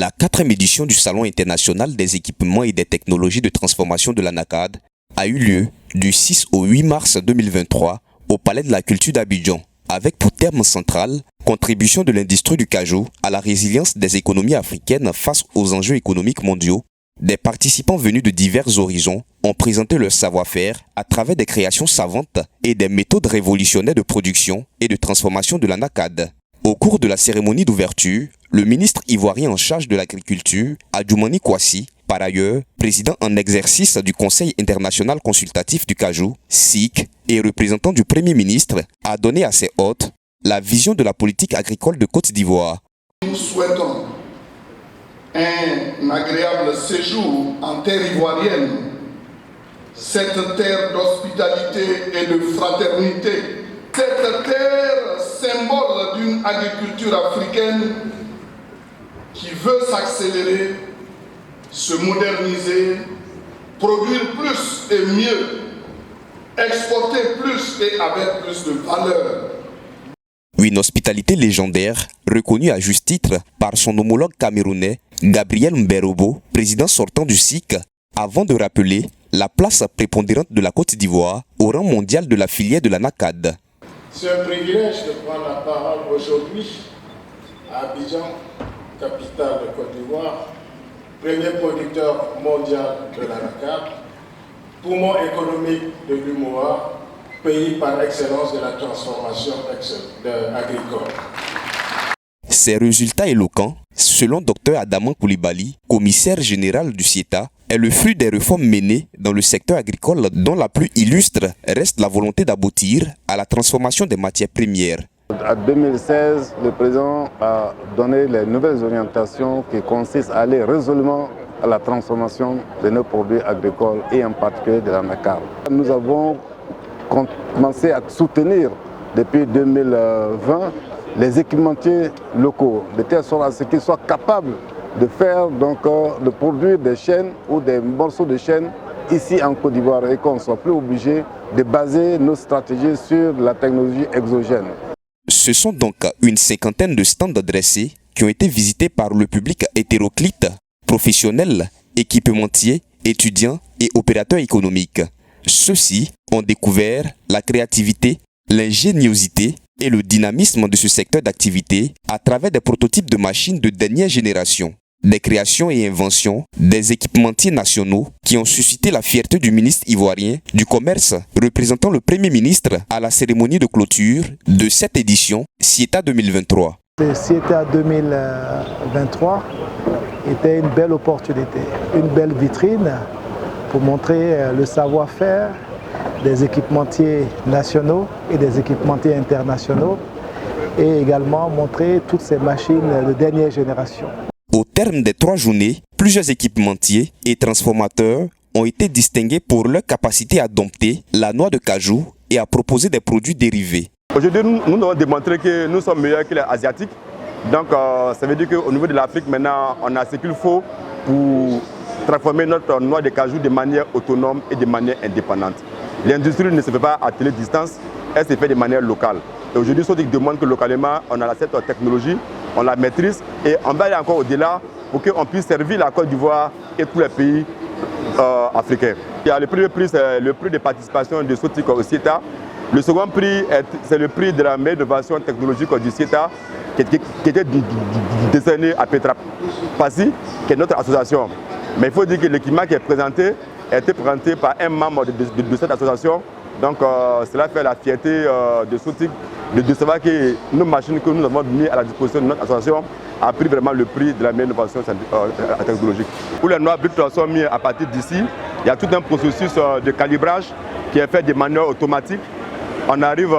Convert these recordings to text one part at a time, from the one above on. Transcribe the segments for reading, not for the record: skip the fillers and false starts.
La 4e édition du Salon international des équipements et des technologies de transformation de l'ANACAD a eu lieu du 6 au 8 mars 2023 au Palais de la Culture d'Abidjan, avec pour thème central « Contribution de l'industrie du cajou à la résilience des économies africaines face aux enjeux économiques mondiaux ». Des participants venus de divers horizons ont présenté leur savoir-faire à travers des créations savantes et des méthodes révolutionnaires de production et de transformation de l'ANACAD. Au cours de la cérémonie d'ouverture, le ministre ivoirien en charge de l'agriculture, Adjoumani Kouassi, par ailleurs président en exercice du Conseil international consultatif du cajou, SIC, et représentant du Premier ministre, a donné à ses hôtes la vision de la politique agricole de Côte d'Ivoire. Nous souhaitons un agréable séjour en terre ivoirienne, cette terre d'hospitalité et de fraternité, cette terre symbole d'une agriculture africaine qui veut s'accélérer, se moderniser, produire plus et mieux, exporter plus et avec plus de valeur. Une hospitalité légendaire, reconnue à juste titre par son homologue camerounais, Gabriel Mberobo, président sortant du SIC, avant de rappeler la place prépondérante de la Côte d'Ivoire au rang mondial de la filière de l'ANACAD. C'est un privilège de prendre la parole aujourd'hui à Abidjan, capitale de Côte d'Ivoire, premier producteur mondial de l'ANACAD, poumon économique de l'UMOA, pays par excellence de la transformation agricole. Ces résultats éloquents, selon Dr Adaman Koulibaly, commissaire général du CIETA, est le fruit des réformes menées dans le secteur agricole dont la plus illustre reste la volonté d'aboutir à la transformation des matières premières. En 2016, le président a donné les nouvelles orientations qui consistent à aller résolument à la transformation de nos produits agricoles et en particulier de l'ANACAD. Nous avons commencé à soutenir depuis 2020 les équipementiers locaux, de telle sorte à ce qu'ils soient capables de faire, de produire des chaînes ou des morceaux de chaînes ici en Côte d'Ivoire et qu'on ne soit plus obligé de baser nos stratégies sur la technologie exogène. Ce sont donc une cinquantaine de stands dressés qui ont été visités par le public hétéroclite, professionnels, équipementiers, étudiants et opérateurs économiques. Ceux-ci ont découvert la créativité, l'ingéniosité et le dynamisme de ce secteur d'activité à travers des prototypes de machines de dernière génération, des créations et inventions des équipementiers nationaux qui ont suscité la fierté du ministre ivoirien du Commerce représentant le Premier ministre à la cérémonie de clôture de cette édition CIETA 2023. Le CIETA 2023 était une belle opportunité, une belle vitrine pour montrer le savoir-faire des équipementiers nationaux et des équipementiers internationaux et également montrer toutes ces machines de dernière génération. Au terme des 3 journées, plusieurs équipementiers et transformateurs ont été distingués pour leur capacité à dompter la noix de cajou et à proposer des produits dérivés. Aujourd'hui, nous avons démontré que nous sommes meilleurs que les Asiatiques. Donc ça veut dire qu'au niveau de l'Afrique, maintenant, on a ce qu'il faut pour transformer notre noix de cajou de manière autonome et de manière indépendante. L'industrie ne se fait pas à télé-distance, elle se fait de manière locale. Et aujourd'hui, ce qui demande que localement, on a cette technologie, on la maîtrise et on va aller encore au-delà pour qu'on puisse servir la Côte d'Ivoire et tous les pays africains. Il y a le premier prix, c'est le prix de participation de Sotic au CIETA. Le second prix, c'est le prix de la meilleure innovation technologique du CIETA qui était décerné à Petra Passi, qui est notre association. Mais il faut dire que l'équipement qui est présenté a été présenté par un membre de cette association. Donc cela fait la fierté de Sotic de savoir que nos machines que nous avons mises à la disposition de notre association a pris vraiment le prix de la meilleure innovation technologique. Où les noix brutes sont mises à partir d'ici, il y a tout un processus de calibrage qui est fait de manière automatique. On arrive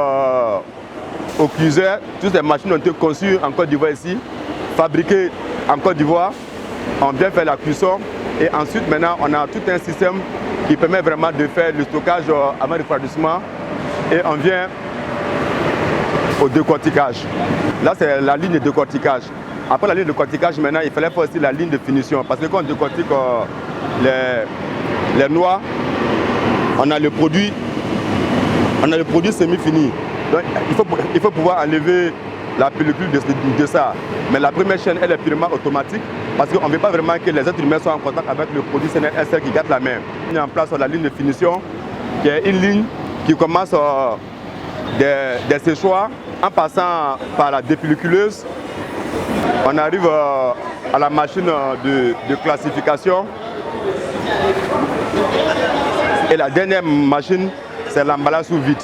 au cuiseur, toutes les machines ont été conçues en Côte d'Ivoire ici, fabriquées en Côte d'Ivoire. On vient faire la cuisson et ensuite maintenant on a tout un système qui permet vraiment de faire le stockage avant le refroidissement et on vient au décortiquage. Là c'est la ligne de décortiquage. Après la ligne de décortiquage maintenant il fallait faire aussi la ligne de finition parce que quand on décortique les noix, on a le produit semi-fini. Donc il faut pouvoir enlever la pellicule de ça. Mais la première chaîne, elle est purement automatique parce qu'on ne veut pas vraiment que les êtres humains soient en contact avec le produit CNSL qui gâte la main. On met en place la ligne de finition, qui est une ligne qui commence des séchoirs en passant par la dépelliculeuse. On arrive à la machine de classification. Et la dernière machine, c'est l'emballage sous vide.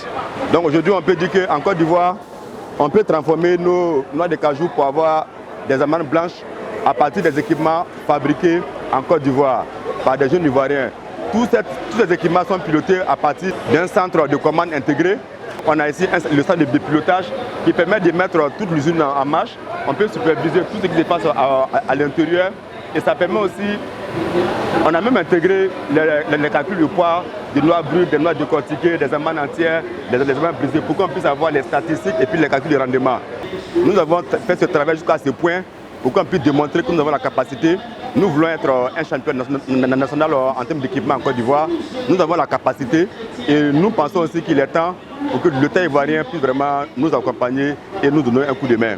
Donc aujourd'hui, on peut dire qu'en Côte d'Ivoire, on peut transformer nos noix de cajou pour avoir des amandes blanches à partir des équipements fabriqués en Côte d'Ivoire par des jeunes Ivoiriens. Tous ces équipements sont pilotés à partir d'un centre de commande intégré. On a ici le centre de pilotage qui permet de mettre toute l'usine en marche. On peut superviser tout ce qui se passe à l'intérieur. Et ça permet aussi, on a même intégré les calculs de poids, des noix brutes, des noix décortiquées, des amandes entières, des amandes brisées, pour qu'on puisse avoir les statistiques et puis les calculs de rendement. Nous avons fait ce travail jusqu'à ce point pour qu'on puisse démontrer que nous avons la capacité. Nous voulons être un champion national en termes d'équipement en Côte d'Ivoire. Nous avons la capacité et nous pensons aussi qu'il est temps pour que l'État ivoirien puisse vraiment nous accompagner et nous donner un coup de main.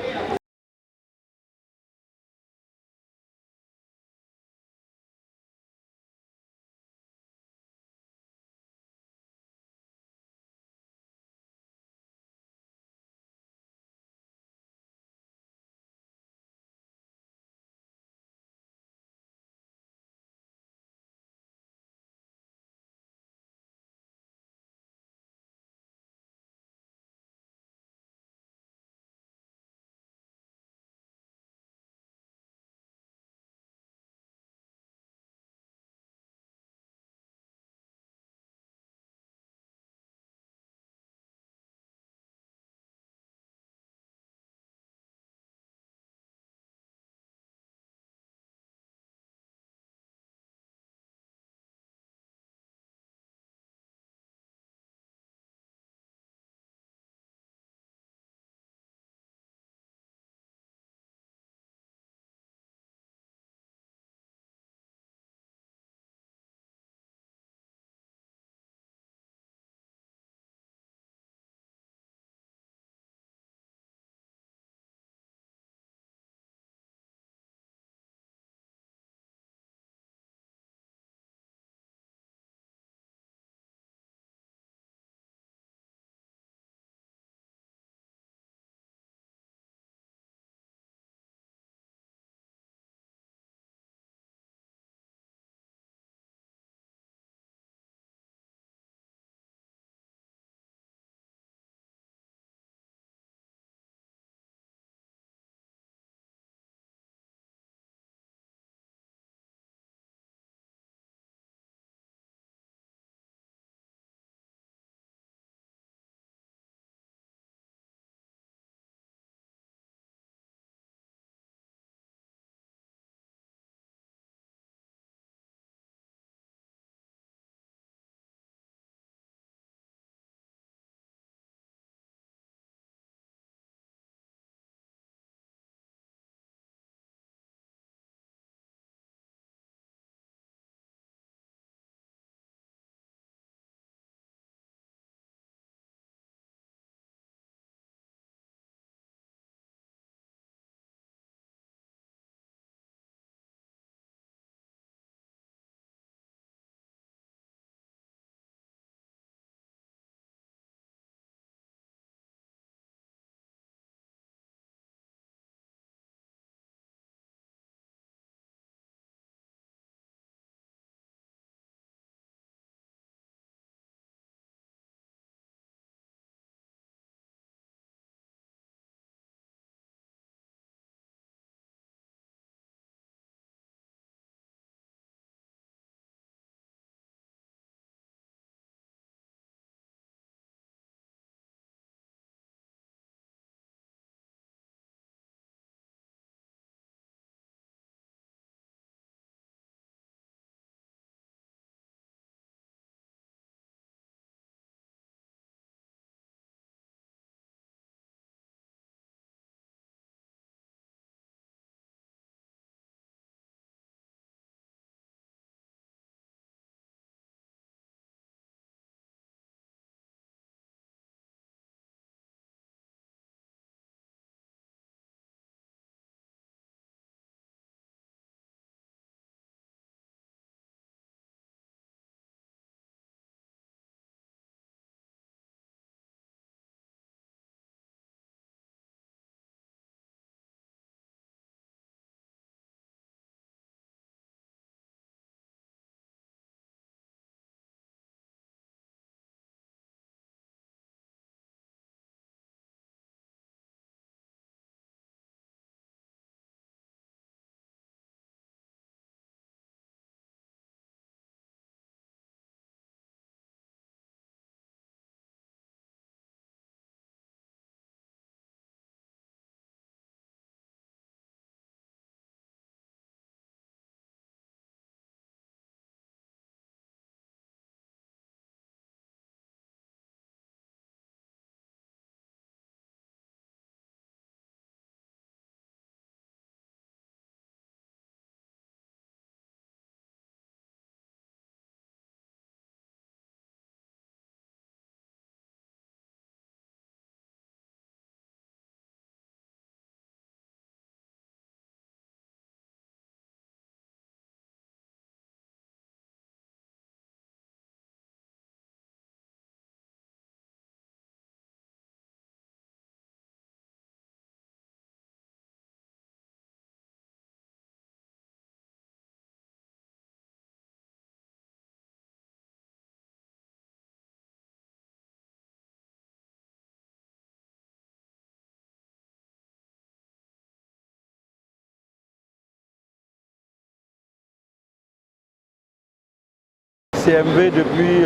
CMV depuis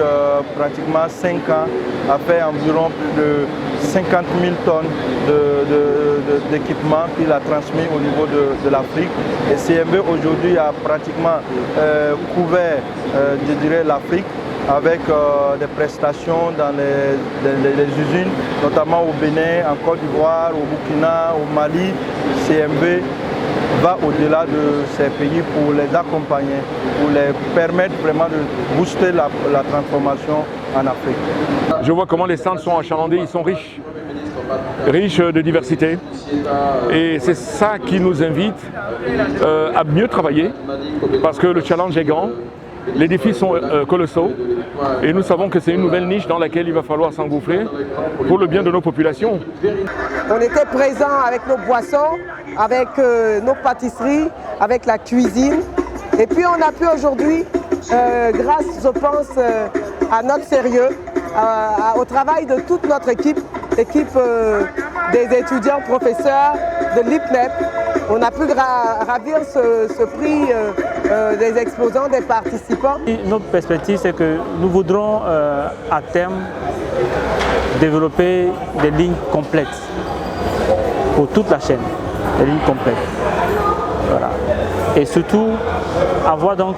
pratiquement 5 ans a fait environ plus de 50 000 tonnes d'équipement qu'il a transmis au niveau de l'Afrique. Et CMV aujourd'hui a pratiquement couvert, je dirais, l'Afrique avec des prestations dans les usines, notamment au Bénin, en Côte d'Ivoire, au Burkina, au Mali. CMV va au-delà de ces pays pour les accompagner, pour les permettre vraiment de booster la transformation en Afrique. Je vois comment les centres sont achalandés, ils sont riches de diversité. Et c'est ça qui nous invite à mieux travailler, parce que le challenge est grand, les défis sont colossaux, et nous savons que c'est une nouvelle niche dans laquelle il va falloir s'engouffrer pour le bien de nos populations. On était présents avec nos boissons, avec nos pâtisseries, avec la cuisine. Et puis on a pu aujourd'hui, grâce je pense à notre sérieux, au travail de toute notre équipe, l'équipe des étudiants professeurs de l'IPNEP, on a pu ravir ce prix des exposants, des participants. Notre perspective, c'est que nous voudrons à terme développer des lignes complètes pour toute la chaîne, des lignes complètes. Voilà. Et surtout, avoir donc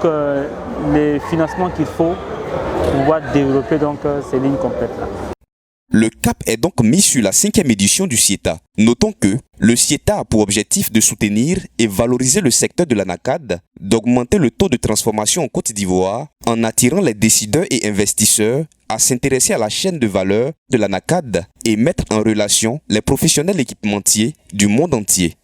les financements qu'il faut pour pouvoir développer donc, ces lignes complètes-là. Le cap est donc mis sur la 5e édition du CIETA. Notons que le CIETA a pour objectif de soutenir et valoriser le secteur de l'ANACAD, d'augmenter le taux de transformation en Côte d'Ivoire en attirant les décideurs et investisseurs à s'intéresser à la chaîne de valeur de l'ANACAD et mettre en relation les professionnels équipementiers du monde entier.